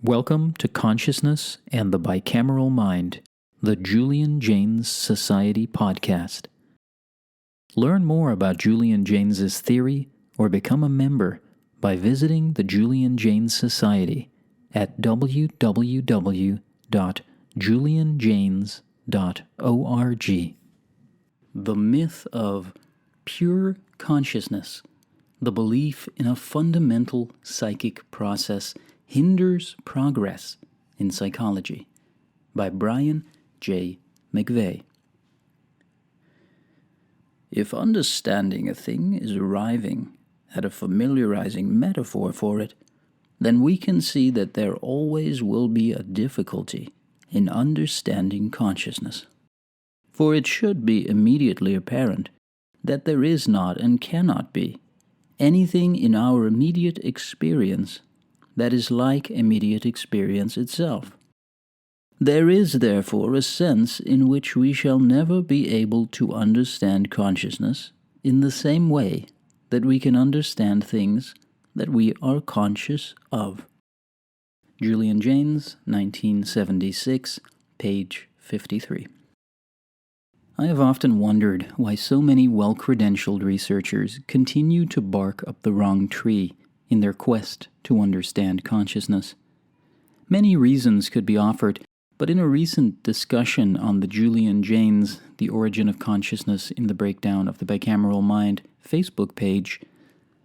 Welcome to Consciousness and the Bicameral Mind, the Julian Jaynes Society podcast. Learn more about Julian Jaynes' theory or become a member by visiting the Julian Jaynes Society at www.julianjaynes.org. The myth of pure consciousness, the belief in a fundamental psychic process, hinders progress in psychology, by Brian J. McVeigh. If understanding a thing is arriving at a familiarizing metaphor for it, then we can see that there always will be a difficulty in understanding consciousness. For it should be immediately apparent that there is not and cannot be anything in our immediate experience that is like immediate experience itself. There is therefore a sense in which we shall never be able to understand consciousness in the same way that we can understand things that we are conscious of. Julian Jaynes, 1976, page 53. I have often wondered why so many well-credentialed researchers continue to bark up the wrong tree in their quest to understand consciousness. Many reasons could be offered, but in a recent discussion on the Julian Jaynes, The Origin of Consciousness in the Breakdown of the Bicameral Mind Facebook page,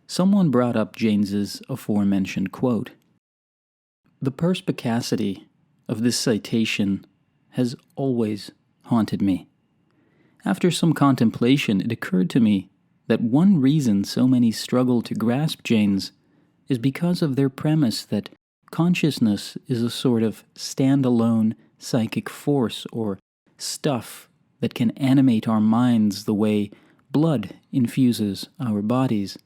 someone brought up Jaynes's aforementioned quote. The perspicacity of this citation has always haunted me. After some contemplation, it occurred to me that one reason so many struggle to grasp Jaynes is because of their premise that consciousness is a sort of standalone psychic force or stuff that can animate our minds the way blood infuses our bodies.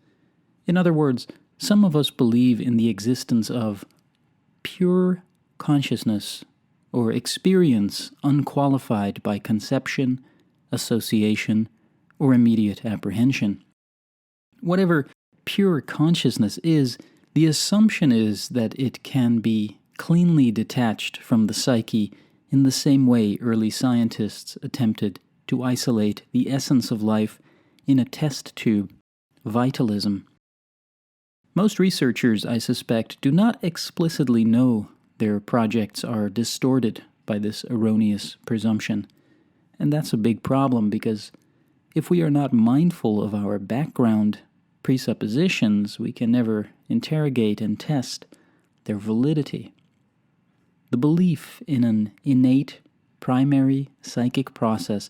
In other words, some of us believe in the existence of pure consciousness or experience unqualified by conception, association, or immediate apprehension. Whatever pure consciousness is, the assumption is that it can be cleanly detached from the psyche in the same way early scientists attempted to isolate the essence of life in a test tube, vitalism. Most researchers, I suspect, do not explicitly know their projects are distorted by this erroneous presumption. And that's a big problem because if we are not mindful of our background presuppositions, we can never interrogate and test their validity. The belief in an innate, primary psychic process,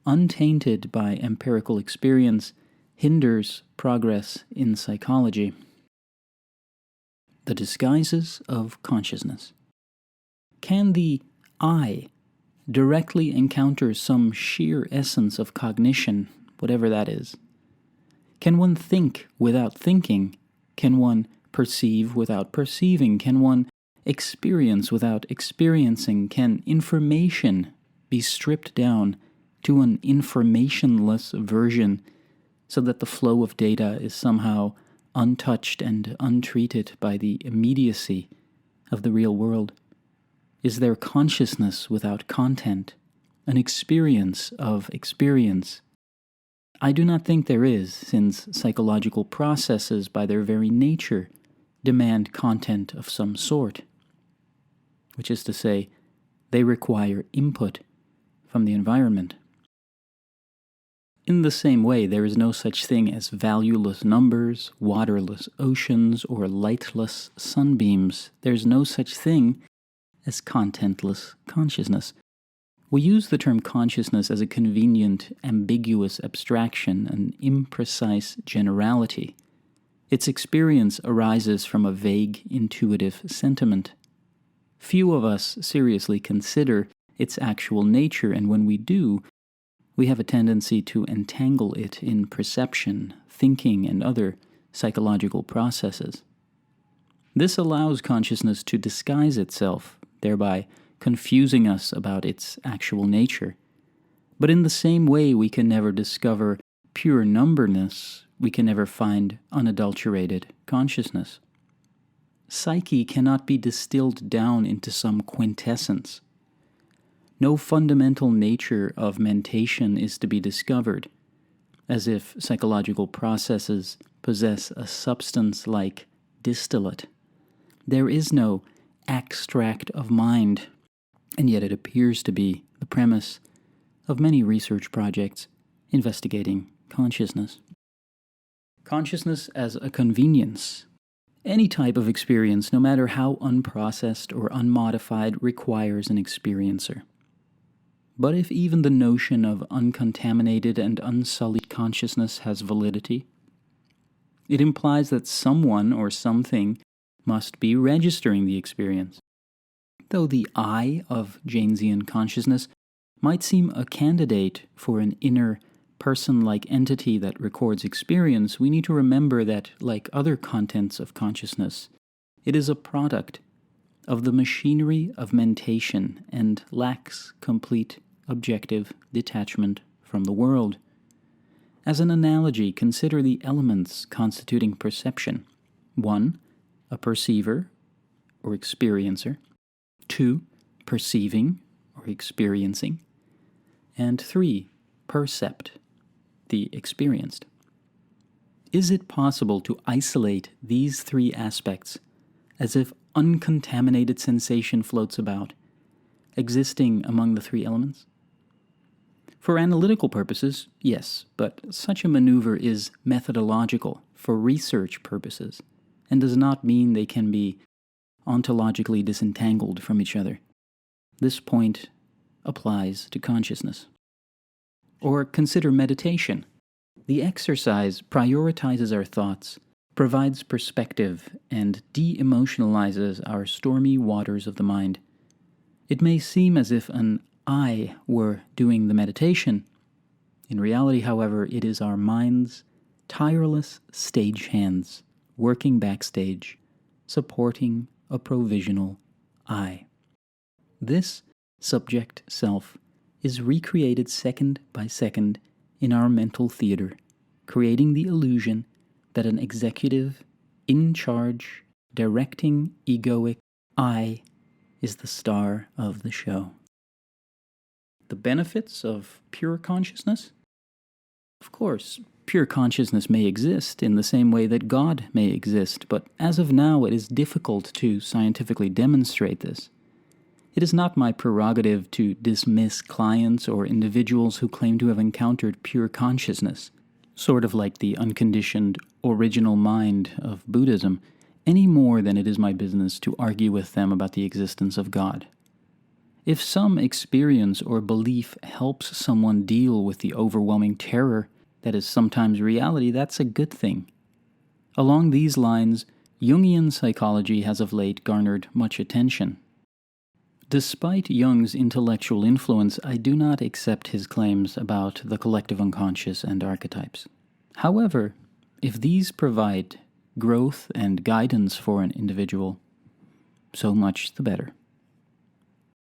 untainted by empirical experience, hinders progress in psychology. The disguises of consciousness. Can the I directly encounter some sheer essence of cognition, whatever that is? Can one think without thinking? Can one perceive without perceiving? Can one experience without experiencing? Can information be stripped down to an informationless version so that the flow of data is somehow untouched and untreated by the immediacy of the real world? Is there consciousness without content, an experience of experience? I do not think there is, since psychological processes by their very nature demand content of some sort, which is to say, they require input from the environment. In the same way, there is no such thing as valueless numbers, waterless oceans, or lightless sunbeams. There's no such thing as contentless consciousness. We use the term consciousness as a convenient, ambiguous abstraction, an imprecise generality. Its experience arises from a vague, intuitive sentiment. Few of us seriously consider its actual nature, and when we do, we have a tendency to entangle it in perception, thinking, and other psychological processes. This allows consciousness to disguise itself, thereby confusing us about its actual nature. But in the same way we can never discover pure numberness, we can never find unadulterated consciousness. psyche cannot be distilled down into some quintessence. No fundamental nature of mentation is to be discovered, as if psychological processes possess a substance like distillate. There is no extract of mind, and yet it appears to be the premise of many research projects investigating consciousness. Consciousness as a convenience. Any type of experience, no matter how unprocessed or unmodified, requires an experiencer. But if even the notion of uncontaminated and unsullied consciousness has validity, it implies that someone or something must be registering the experience. Though the I of Jaynesian consciousness might seem a candidate for an inner person-like entity that records experience, we need to remember that, like other contents of consciousness, it is a product of the machinery of mentation and lacks complete objective detachment from the world. As an analogy, consider the elements constituting perception. 1. A perceiver or experiencer. 2. Perceiving or experiencing. And 3. Percept, the experienced. Is it possible to isolate these three aspects as if uncontaminated sensation floats about, existing among the three elements? For analytical purposes, yes, but such a maneuver is methodological for research purposes and does not mean they can be ontologically disentangled from each other. This point applies to consciousness. Or consider meditation. The exercise prioritizes our thoughts, provides perspective, and de-emotionalizes our stormy waters of the mind. It may seem as if an I were doing the meditation. In reality, however, it is our mind's tireless stagehands working backstage, supporting a provisional I. This subject self is recreated second by second in our mental theater, creating the illusion that an executive, in-charge, directing egoic I is the star of the show. The benefits of pure consciousness? Of course, pure consciousness may exist in the same way that God may exist, but as of now it is difficult to scientifically demonstrate this. It is not my prerogative to dismiss clients or individuals who claim to have encountered pure consciousness, sort of like the unconditioned original mind of Buddhism, any more than it is my business to argue with them about the existence of God. If some experience or belief helps someone deal with the overwhelming terror that is sometimes reality, that's a good thing. Along these lines, Jungian psychology has of late garnered much attention. Despite Jung's intellectual influence, I do not accept his claims about the collective unconscious and archetypes. However, if these provide growth and guidance for an individual, so much the better.